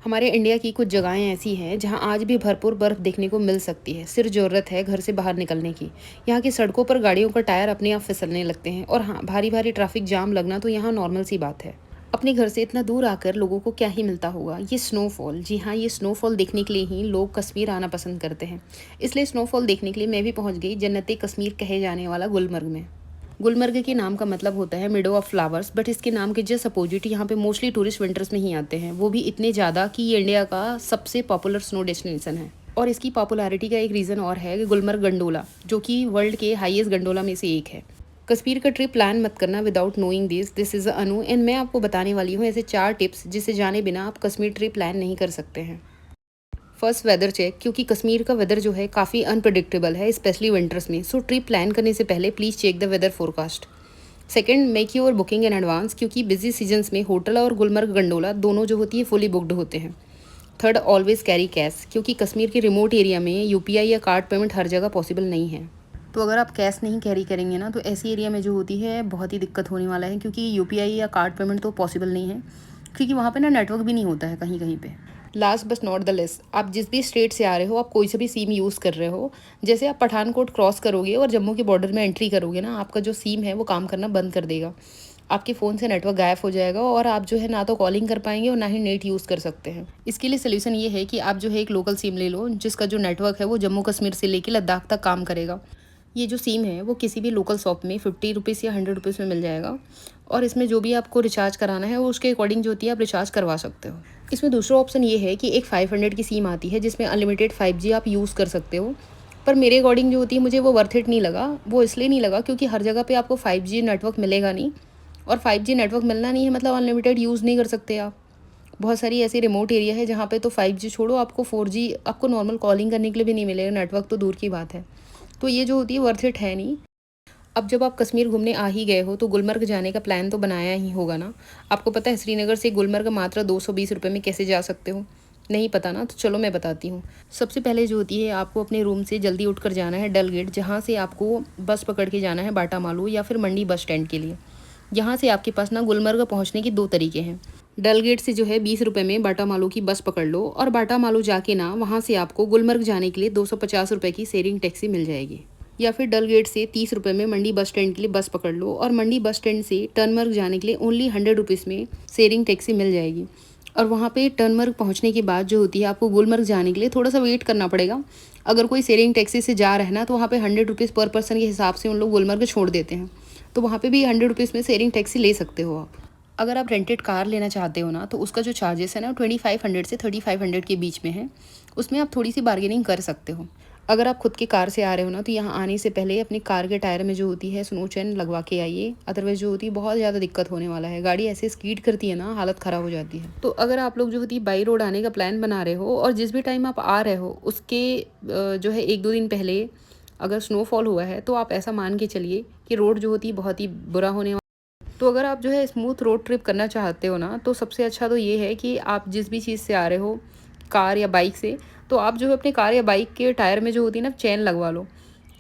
हमारे इंडिया की कुछ जगहें ऐसी हैं जहां आज भी भरपूर बर्फ़ देखने को मिल सकती है। सिर्फ ज़रूरत है घर से बाहर निकलने की। यहाँ की सड़कों पर गाड़ियों का टायर अपने आप फिसलने लगते हैं और हाँ, भारी भारी ट्रैफिक जाम लगना तो यहाँ नॉर्मल सी बात है। अपने घर से इतना दूर आकर लोगों को क्या ही मिलता होगा, ये स्नोफॉल। जी हाँ, ये स्नोफॉल देखने के लिए ही लोग कश्मीर आना पसंद करते हैं। इसलिए स्नोफॉल देखने के लिए मैं भी पहुँच गई जन्नत कश्मीर कहे जाने वाला गुलमर्ग में। गुलमर्ग के नाम का मतलब होता है मिडो ऑफ फ्लावर्स, बट इसके नाम के जस्ट अपोजिट यहाँ पे मोस्टली टूरिस्ट विंटर्स में ही आते हैं, वो भी इतने ज़्यादा कि ये इंडिया का सबसे पॉपुलर स्नो डेस्टिनेशन है। और इसकी पॉपुलैरिटी का एक रीज़न और है कि गुलमर्ग गंडोला, जो कि वर्ल्ड के हाईएस्ट गंडोला में से एक है। कश्मीर का ट्रिप प्लान मत करना without knowing this is Anu, and मैं आपको बताने वाली हूँ ऐसे 4 टिप्स जिसे जाने बिना आप कश्मीर ट्रिप प्लान नहीं कर सकते हैं। फर्स्ट, वेदर चेक, क्योंकि कश्मीर का वेदर जो है काफ़ी अनप्रडिक्टेबल है, स्पेशली विंटर्स में। सो ट्रिप प्लान करने से पहले please check the weather forecast. Second, make your booking in advance, क्योंकि बिजी सीजन्स में होटल और गुलमर्ग गंडोला दोनों जो होती है फुली बुकड होते हैं। थर्ड, ऑलवेज कैरी कैश, क्योंकि कश्मीर के रिमोट एरिया में यूपीआई या कार्ड पेमेंट हर जगह पॉसिबल नहीं है। तो अगर आप कैश नहीं कैरी करेंगे ना, तो ऐसी एरिया में जो होती है बहुत ही दिक्कत होने वाला है, क्योंकि यूपीआई या कार्ड पेमेंट तो पॉसिबल नहीं है, क्योंकि वहाँ पे ना नेटवर्क भी नहीं होता है कहीं कहीं पे। Last but not the less, आप जिस भी स्टेट से आ रहे हो, आप कोई सा भी सिम यूज़ कर रहे हो, जैसे आप पठानकोट क्रॉस करोगे और जम्मू के बॉर्डर में एंट्री करोगे ना, आपका जो सिम है वो काम करना बंद कर देगा। आपके फ़ोन से नेटवर्क गायब हो जाएगा और आप जो है ना तो कॉलिंग कर पाएंगे और ना ही नेट यूज़ कर सकते हैं। इसके लिए सोल्यूशन ये है कि आप जो है एक लोकल सिम ले लो, जिसका जो नेटवर्क है वो जम्मू कश्मीर से लेकर लद्दाख तक काम करेगा। ये जो सिम है वो किसी भी लोकल शॉप में 50 रुपीज़ या 100 रुपीज़ में मिल जाएगा, और इसमें जो भी आपको रिचार्ज कराना है वो उसके अकॉर्डिंग जो होती है आप रिचार्ज करवा सकते हो। इसमें दूसरा ऑप्शन ये है कि एक 500 की सिम आती है जिसमें अनलिमिटेड 5G आप यूज़ कर सकते हो, पर मेरे अकॉर्डिंग जो होती है मुझे वो वर्थ इट नहीं लगा। वो इसलिए नहीं लगा क्योंकि हर जगह पे आपको 5G नेटवर्क मिलेगा नहीं, और 5G नेटवर्क मिलना नहीं है मतलब अनलिमिटेड यूज़ नहीं कर सकते आप। बहुत सारी ऐसी रिमोट एरिया है जहाँ पे तो 5G छोड़ो, आपको 4G, आपको नॉर्मल कॉलिंग करने के लिए भी नहीं मिलेगा, नेटवर्क तो दूर की बात है। तो ये जो होती है वर्थ इट है नहीं। अब जब आप कश्मीर घूमने आ ही गए हो तो गुलमर्ग जाने का प्लान तो बनाया ही होगा ना। आपको पता है श्रीनगर से गुलमर्ग मात्र 220 रुपये में कैसे जा सकते हो? नहीं पता ना, तो चलो मैं बताती हूँ। सबसे पहले जो होती है आपको अपने रूम से जल्दी उठकर जाना है डल गेट, जहाँ से आपको बस पकड़ के जाना है बाटा मालू या फिर मंडी बस स्टैंड के लिए। यहाँ से आपके पास ना गुलमर्ग पहुँचने के 2 तरीके हैं। डल गेट से जो है 20 रुपये में बाटा मालू की बस पकड़ लो, और बाटा मालू जाके ना वहाँ से आपको गुलमर्ग जाने के लिए 250 रुपये की शेयरिंग टैक्सी मिल जाएगी। या फिर डल गेट से 30 रुपये में मंडी बस स्टैंड के लिए बस पकड़ लो, और मंडी बस स्टैंड से टर्नमर्ग जाने के लिए ओनली 100 रुपीज़ में शेयरिंग टैक्सी मिल जाएगी। और वहाँ पे टर्नमर्ग पहुँचने के बाद जो होती है आपको गुलमर्ग जाने के लिए थोड़ा सा वेट करना पड़ेगा। अगर कोई शेयरिंग टैक्सी से जा रहा है ना, तो वहाँ पे 100 रुपीज़ पर पर्सन के हिसाब से उन लोग गुलमर्ग छोड़ देते हैं, तो वहाँ पे भी 100 रुपीज़ में शेयरिंग टैक्सी ले सकते हो आप। अगर आप रेंटेड कार लेना चाहते हो ना, तो उसका जो चार्जेस है ना 2500 से 3500 के बीच में है। उसमें आप थोड़ी सी बार्गेनिंग कर सकते हो। अगर आप खुद की कार से आ रहे हो ना, तो यहाँ आने से पहले अपनी कार के टायर में जो होती है स्नो चेन लगवा के आइए, अदरवाइज जो होती है बहुत ज़्यादा दिक्कत होने वाला है। गाड़ी ऐसे स्कीड करती है ना, हालत ख़राब हो जाती है। तो अगर आप लोग जो होती है बाई रोड आने का प्लान बना रहे हो, और जिस भी टाइम आप आ रहे हो उसके जो है 1-2 दिन पहले अगर स्नोफॉल हुआ है, तो आप ऐसा मान के चलिए कि रोड जो होती है बहुत ही बुरा होने। तो अगर आप जो है स्मूथ रोड ट्रिप करना चाहते हो ना, तो सबसे अच्छा तो ये है कि आप जिस भी चीज़ से आ रहे हो, कार या बाइक से, तो आप जो है अपने कार या बाइक के टायर में जो होती है ना चेन लगवा लो।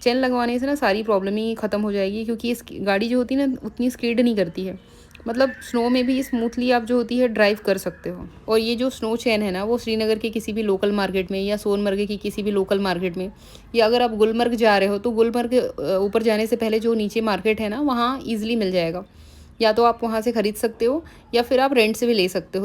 चेन लगवाने से ना सारी प्रॉब्लम ही ख़त्म हो जाएगी, क्योंकि इस गाड़ी जो होती है ना उतनी स्किड नहीं करती है, मतलब स्नो में भी स्मूथली आप जो होती है ड्राइव कर सकते हो। और ये जो स्नो चेन है ना, वो श्रीनगर के किसी भी लोकल मार्केट में या सोनमर्ग की किसी भी लोकल मार्केट में, या अगर आप गुलमर्ग जा रहे हो तो गुलमर्ग ऊपर जाने से पहले जो नीचे मार्केट है ना, वहाँ ईजिली मिल जाएगा। या तो आप वहाँ से ख़रीद सकते हो या फिर आप रेंट से भी ले सकते हो।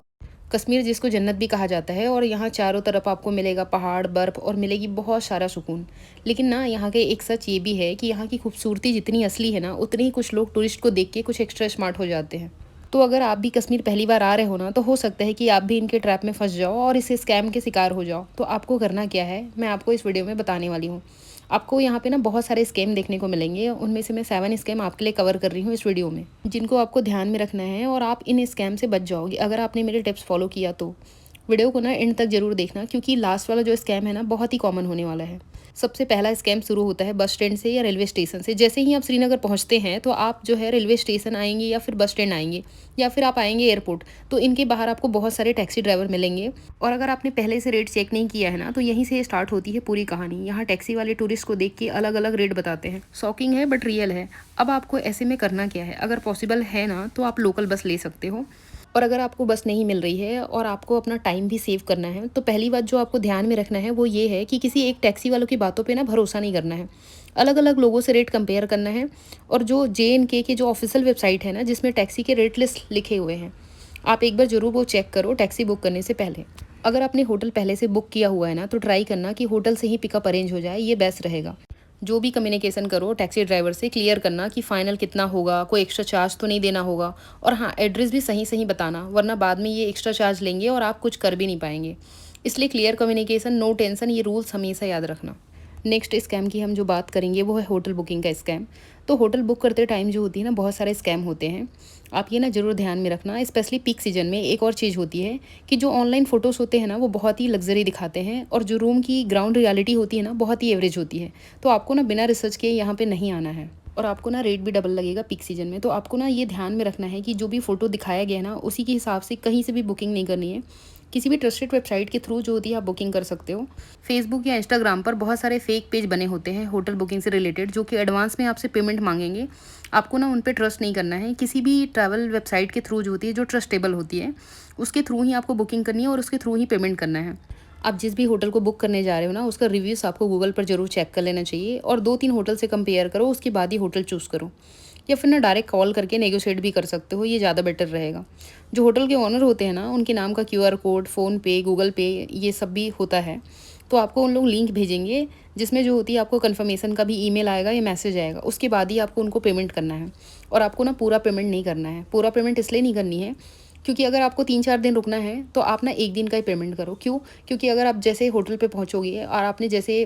कश्मीर जिसको जन्नत भी कहा जाता है, और यहाँ चारों तरफ आपको मिलेगा पहाड़, बर्फ़, और मिलेगी बहुत सारा सुकून। लेकिन ना यहाँ के एक सच ये भी है कि यहाँ की खूबसूरती जितनी असली है ना, उतनी ही कुछ लोग टूरिस्ट को देख के कुछ एक्स्ट्रा स्मार्ट हो जाते हैं। तो अगर आप भी कश्मीर पहली बार आ रहे हो ना, तो हो सकता है कि आप भी इनके ट्रैप में फंस जाओ और इस स्कैम के शिकार हो जाओ। तो आपको करना क्या है, मैं आपको इस वीडियो में बताने वाली हूँ। आपको यहाँ पे ना बहुत सारे स्कैम देखने को मिलेंगे, उनमें से मैं 7 स्कैम आपके लिए कवर कर रही हूँ इस वीडियो में, जिनको आपको ध्यान में रखना है, और आप इन स्कैम से बच जाओगे अगर आपने मेरे टिप्स फॉलो किया तो। वीडियो को ना एंड तक जरूर देखना, क्योंकि लास्ट वाला जो स्कैम है ना बहुत ही कॉमन होने वाला है। सबसे पहला स्कैम शुरू होता है बस स्टैंड से या रेलवे स्टेशन से। जैसे ही आप श्रीनगर पहुंचते हैं, तो आप जो है रेलवे स्टेशन आएंगे या फिर बस स्टैंड आएंगे, या फिर आप आएंगे एयरपोर्ट, तो इनके बाहर आपको बहुत सारे टैक्सी ड्राइवर मिलेंगे। और अगर आपने पहले से रेट चेक नहीं किया है ना, तो यहीं से स्टार्ट होती है पूरी कहानी। यहाँ टैक्सी वाले टूरिस्ट को देख के अलग अलग रेट बताते हैं। शॉकिंग है बट रियल है। अब आपको ऐसे में करना क्या है, अगर पॉसिबल है ना, तो आप लोकल बस ले सकते हो। और अगर आपको बस नहीं मिल रही है और आपको अपना टाइम भी सेव करना है, तो पहली बात जो आपको ध्यान में रखना है वो ये है कि किसी एक टैक्सी वालों की बातों पे ना भरोसा नहीं करना है। अलग अलग लोगों से रेट कंपेयर करना है। और जो JNK के जो ऑफिशियल वेबसाइट है ना, जिसमें टैक्सी के रेट लिस्ट लिखे हुए हैं, आप एक बार ज़रूर वो चेक करो टैक्सी बुक करने से पहले। अगर आपने होटल पहले से बुक किया हुआ है ना, तो ट्राई करना कि होटल से ही पिकअप अरेंज हो जाए, ये बेस्ट रहेगा। जो भी कम्युनिकेशन करो टैक्सी ड्राइवर से क्लियर करना कि फ़ाइनल कितना होगा, कोई एक्स्ट्रा चार्ज तो नहीं देना होगा। और हाँ, एड्रेस भी सही सही बताना, वरना बाद में ये एक्स्ट्रा चार्ज लेंगे और आप कुछ कर भी नहीं पाएंगे। इसलिए क्लियर कम्युनिकेशन, नो टेंशन, ये रूल्स हमेशा याद रखना। नेक्स्ट स्कैम की हम जो बात करेंगे वो है होटल बुकिंग का स्कैम। तो होटल बुक करते टाइम जो होती है ना, बहुत सारे स्कैम होते हैं। आप ये ना ज़रूर ध्यान में रखना। स्पेशली पीक सीजन में एक और चीज़ होती है कि जो ऑनलाइन फ़ोटोज़ होते हैं ना, वो बहुत ही लग्जरी दिखाते हैं, और जो रूम की ग्राउंड रियलिटी होती है ना, बहुत ही एवरेज होती है। तो आपको ना बिना रिसर्च के यहाँ पे नहीं आना है, और आपको ना रेट भी डबल लगेगा पीक सीजन में। तो आपको ना ये ध्यान में रखना है कि जो भी फ़ोटो दिखाया गया है ना, उसी के हिसाब से कहीं से भी बुकिंग नहीं करनी है। किसी भी ट्रस्टेड वेबसाइट के थ्रू जो होती है आप बुकिंग कर सकते हो। फेसबुक या इंस्टाग्राम पर बहुत सारे फेक पेज बने होते हैं होटल बुकिंग से रिलेटेड, जो कि एडवांस में आपसे पेमेंट मांगेंगे। आपको ना उन पे ट्रस्ट नहीं करना है। किसी भी ट्रैवल वेबसाइट के थ्रू जो होती है, जो ट्रस्टेबल होती है, उसके थ्रू ही आपको बुकिंग करनी है और उसके थ्रू ही पेमेंट करना है। आप जिस भी होटल को बुक करने जा रहे हो ना, उसका रिव्यूज़ आपको गूगल पर ज़रूर चेक कर लेना चाहिए, और 2-3 होटल से कंपेयर करो, उसके बाद ही होटल चूज़ करो। या फिर ना डायरेक्ट कॉल करके नेगोशिएट भी कर सकते हो, ये ज़्यादा बेटर रहेगा। जो होटल के ओनर होते हैं ना, उनके नाम का QR कोड, फ़ोनपे, गूगल पे, ये सब भी होता है। तो आपको उन लोग लिंक भेजेंगे, जिसमें जो होती है आपको कन्फर्मेशन का भी ईमेल आएगा या मैसेज आएगा। उसके बाद ही आपको उनको पेमेंट करना है, और आपको ना पूरा पेमेंट नहीं करना है। पूरा पेमेंट इसलिए नहीं करनी है क्योंकि अगर आपको 3-4 दिन रुकना है, तो आप ना 1 दिन का ही पेमेंट करो। क्यों? क्योंकि अगर आप जैसे होटल पे पहुँचोगे और आपने जैसे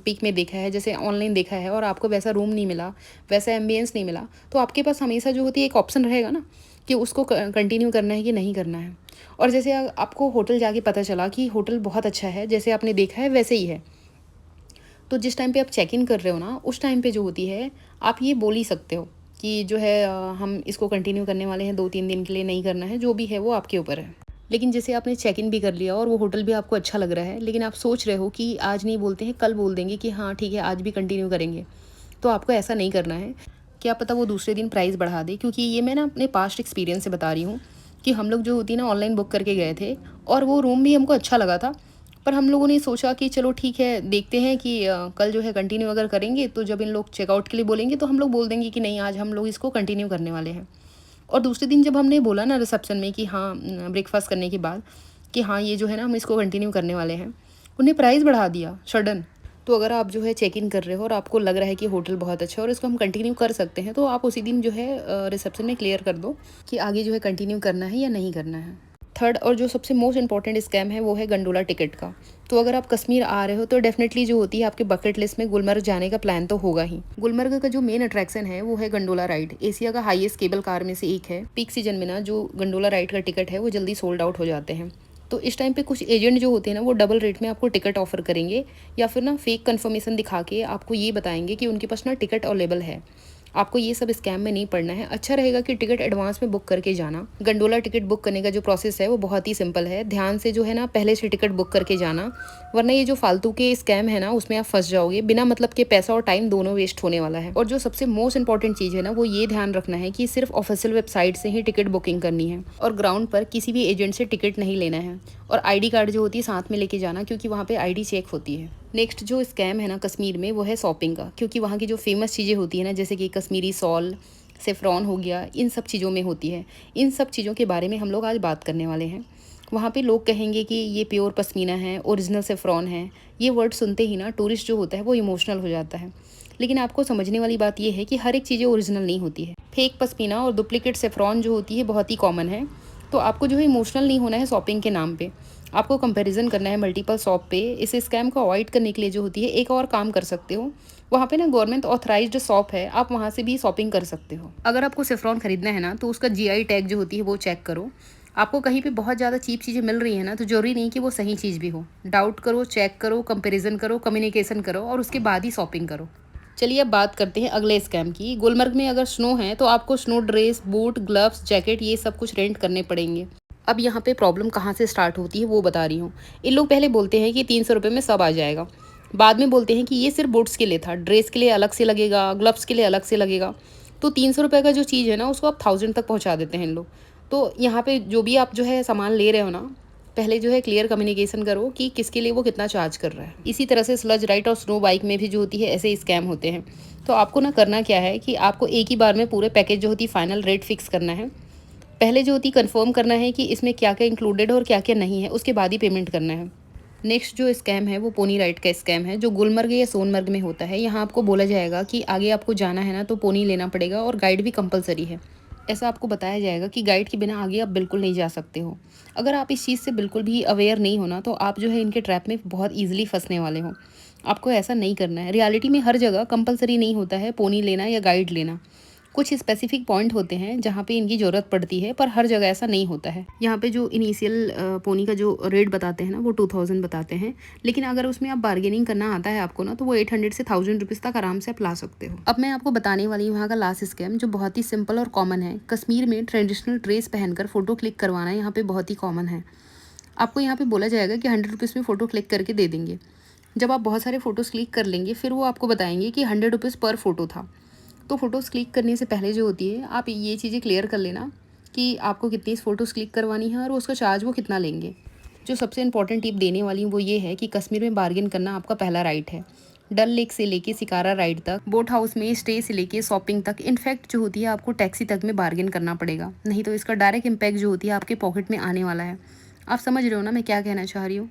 पिक में देखा है, जैसे ऑनलाइन देखा है, और आपको वैसा रूम नहीं मिला, वैसा एम्बियंस नहीं मिला, तो आपके पास हमेशा जो होती है एक ऑप्शन रहेगा ना, कि उसको कंटिन्यू करना है कि नहीं करना है। और जैसे आपको होटल जाके पता चला कि होटल बहुत अच्छा है, जैसे आपने देखा है वैसे ही है, तो जिस टाइम पे आप चेक इन कर रहे हो ना, उस टाइम पे जो होती है, आप ये बोल ही सकते हो कि जो है हम इसको कंटिन्यू करने वाले हैं, 2-3 दिन के लिए नहीं करना है, जो भी है वो आपके ऊपर है। लेकिन जैसे आपने चेक इन भी कर लिया और वो होटल भी आपको अच्छा लग रहा है, लेकिन आप सोच रहे हो कि आज नहीं बोलते हैं, कल बोल देंगे कि हाँ ठीक है, आज भी कंटिन्यू करेंगे, तो आपको ऐसा नहीं करना है। क्या पता वो दूसरे दिन प्राइस बढ़ा दे, क्योंकि ये मैं ना अपने पास्ट एक्सपीरियंस से बता रही हूँ कि हम लोग जो होती है ना, ऑनलाइन बुक करके गए थे, और वो रूम भी हमको अच्छा लगा था। पर हम लोगों ने सोचा कि चलो ठीक है, देखते हैं कि कल जो है कंटिन्यू अगर करेंगे, तो जब इन लोग चेकआउट के लिए बोलेंगे तो हम लोग बोल देंगे कि नहीं, आज हम लोग इसको कंटिन्यू करने वाले हैं। और दूसरे दिन जब हमने बोला ना रिसेप्शन में कि हाँ, ब्रेकफास्ट करने के बाद, कि हाँ ये जो है ना, हम इसको कंटिन्यू करने वाले हैं, उन्हें प्राइस बढ़ा दिया सडन। तो अगर आप जो है चेक इन कर रहे हो और आपको लग रहा है कि होटल बहुत अच्छा है और इसको हम कंटिन्यू कर सकते हैं, तो आप उसी दिन जो है रिसेप्शन में क्लियर कर दो कि आगे जो है कंटिन्यू करना है या नहीं करना है। थर्ड और जो सबसे मोस्ट इंपॉर्टेंट स्कैम है, वो है गंडोला टिकट का। तो अगर आप कश्मीर आ रहे हो, तो डेफिनेटली जो होती है आपके बकेट लिस्ट में गुलमर्ग जाने का प्लान तो होगा ही। गुलमर्ग का जो मेन अट्रैक्शन है वो है गंडोला राइड। एशिया का हाईएस्ट केबल कार में से एक है। पीक सीजन में ना जो गंडोला राइड का टिकट है वो जल्दी सोल्ड आउट हो जाते हैं। तो इस टाइम पे कुछ एजेंट जो होते हैं ना, वो डबल रेट में आपको टिकट ऑफर करेंगे, या फिर ना फेक कंफर्मेशन दिखा के आपको ये बताएंगे कि उनके पास ना टिकट अवेलेबल है। आपको ये सब स्कैम में नहीं पड़ना है। अच्छा रहेगा कि टिकट एडवांस में बुक करके जाना। गंडोला टिकट बुक करने का जो प्रोसेस है वो बहुत ही सिंपल है। ध्यान से जो है ना, पहले से टिकट बुक करके जाना, वरना ये जो फालतू के स्कैम है ना, उसमें आप फंस जाओगे। बिना मतलब के पैसा और टाइम दोनों वेस्ट होने वाला है। और जो सबसे मोस्ट इंपॉर्टेंट चीज़ है ना, वो ये ध्यान रखना है कि सिर्फ ऑफिशियल वेबसाइट से ही टिकट बुकिंग करनी है, और ग्राउंड पर किसी भी एजेंट से टिकट नहीं लेना है। और ID कार्ड जो होती है साथ में लेके जाना, क्योंकि वहाँ पे ID चेक होती है। नेक्स्ट जो स्कैम है ना कश्मीर में, वो है शॉपिंग का, क्योंकि वहाँ की जो फेमस चीज़ें होती है ना, जैसे कि कश्मीरी सॉल, सेफ्रॉन हो गया, इन सब चीज़ों में होती है। इन सब चीज़ों के बारे में हम लोग आज बात करने वाले हैं। वहाँ पे लोग कहेंगे कि ये प्योर पश्मीना है, ओरिजिनल सेफ्रॉन है। ये वर्ड सुनते ही ना टूरिस्ट जो होता है वो इमोशनल हो जाता है। लेकिन आपको समझने वाली बात यह है कि हर एक चीज़ें ओरिजिनल नहीं होती है। फेक पश्मीना और डुप्लीकेट सेफ्रॉन जो होती है बहुत ही कॉमन है। तो आपको जो है इमोशनल नहीं होना है शॉपिंग के नाम पे। आपको कंपैरिजन करना है मल्टीपल शॉप पे। इस स्कैम को अवॉइड करने के लिए जो होती है, एक और काम कर सकते हो। वहाँ पे ना गवर्नमेंट ऑथराइज्ड शॉप है, आप वहाँ से भी शॉपिंग कर सकते हो। अगर आपको सेफ्रॉन खरीदना है ना, तो उसका GI टैग जो होती है वो चेक करो। आपको कहीं पे बहुत ज़्यादा चीप चीज़ें मिल रही है ना, तो जरूरी नहीं कि वो सही चीज़ भी हो। डाउट करो, चेक करो, कंपेरिजन करो, कम्युनिकेशन करो, और उसके बाद ही शॉपिंग करो। चलिए अब बात करते हैं अगले स्कैम की। गुलमर्ग में अगर स्नो है, तो आपको snow dress, boot, gloves, jacket, ये सब कुछ रेंट करने पड़ेंगे। अब यहाँ पे प्रॉब्लम कहाँ से स्टार्ट होती है वो बता रही हूँ। इन लोग पहले बोलते हैं कि 300 रुपये में सब आ जाएगा। बाद में बोलते हैं कि ये सिर्फ बूट्स के लिए था, ड्रेस के लिए अलग से लगेगा, ग्लव्स के लिए अलग से लगेगा। तो 300 रुपये का जो चीज़ है ना, उसको आप 1000 तक पहुँचा देते हैं इन लोग। तो यहाँ पे जो भी आप जो है सामान ले रहे हो ना, पहले जो है क्लियर कम्युनिकेशन करो कि किसके लिए वो कितना चार्ज कर रहा है। इसी तरह से स्लज राइड और स्नो बाइक में भी जो होती है ऐसे स्कैम होते हैं। तो आपको ना करना क्या है कि आपको एक ही बार में पूरे पैकेज जो होती है फाइनल रेट फिक्स करना है। पहले जो होती कंफर्म करना है कि इसमें क्या-क्या इंक्लूडेड है और क्या-क्या नहीं है, उसके बाद ही पेमेंट करना है। नेक्स्ट जो स्कैम है वो पोनी राइड का स्कैम है, जो गुलमर्ग या सोनमर्ग में होता है। यहाँ आपको बोला जाएगा कि आगे आपको जाना है ना तो पोनी लेना पड़ेगा और गाइड भी कंपलसरी है। ऐसा आपको बताया जाएगा कि गाइड के बिना आगे आप बिल्कुल नहीं जा सकते हो। अगर आप इस चीज़ से बिल्कुल भी अवेयर नहीं हो ना, तो आप जो है इनके ट्रैप में बहुत ईज़िली फँसने वाले हो। आपको ऐसा नहीं करना है। रियलिटी में हर जगह कंपलसरी नहीं होता है पोनी लेना या गाइड लेना। कुछ स्पेसिफिक पॉइंट होते हैं जहाँ पे इनकी ज़रूरत पड़ती है, पर हर जगह ऐसा नहीं होता है। यहाँ पे जो इनिशियल पोनी का जो रेट बताते हैं ना, वो 2000 बताते हैं, लेकिन अगर उसमें आप बार्गेनिंग करना आता है आपको ना, तो वो 800 से 1000 रुपीज़ तक आराम से आप ला सकते हो। अब मैं आपको बताने वाली हूँ यहाँ का लास्ट स्कैम, जो बहुत ही सिंपल और कॉमन है। कश्मीर में ट्रेडिशनल ड्रेस पहनकर फ़ोटो क्लिक करवाना यहाँ पे बहुत ही कॉमन है। आपको यहाँ पे बोला जाएगा कि 100 रुपीज़ में फ़ोटो क्लिक करके दे देंगे। जब आप बहुत सारे फ़ोटोज़ क्लिक कर लेंगे, फिर वो आपको बताएंगे कि 100 रुपीज़ पर फ़ोटो था। तो फ़ोटोज़ क्लिक करने से पहले जो होती है, आप ये चीज़ें क्लियर कर लेना कि आपको कितनी फ़ोटोज़ क्लिक करवानी है और उसका चार्ज वो कितना लेंगे। जो सबसे इम्पोर्टेंट टिप देने वाली हूँ वो ये है कि कश्मीर में बार्गेन करना आपका पहला राइट है। डल लेक से लेके शिकारा राइड तक, बोट हाउस में स्टे से लेके शॉपिंग तक, इनफैक्ट जो होती है आपको टैक्सी तक में बार्गेन करना पड़ेगा, नहीं तो इसका डायरेक्ट इम्पैक्ट जो होती है आपके पॉकेट में आने वाला है। आप समझ रहे हो ना मैं क्या कहना चाह रही हूँ।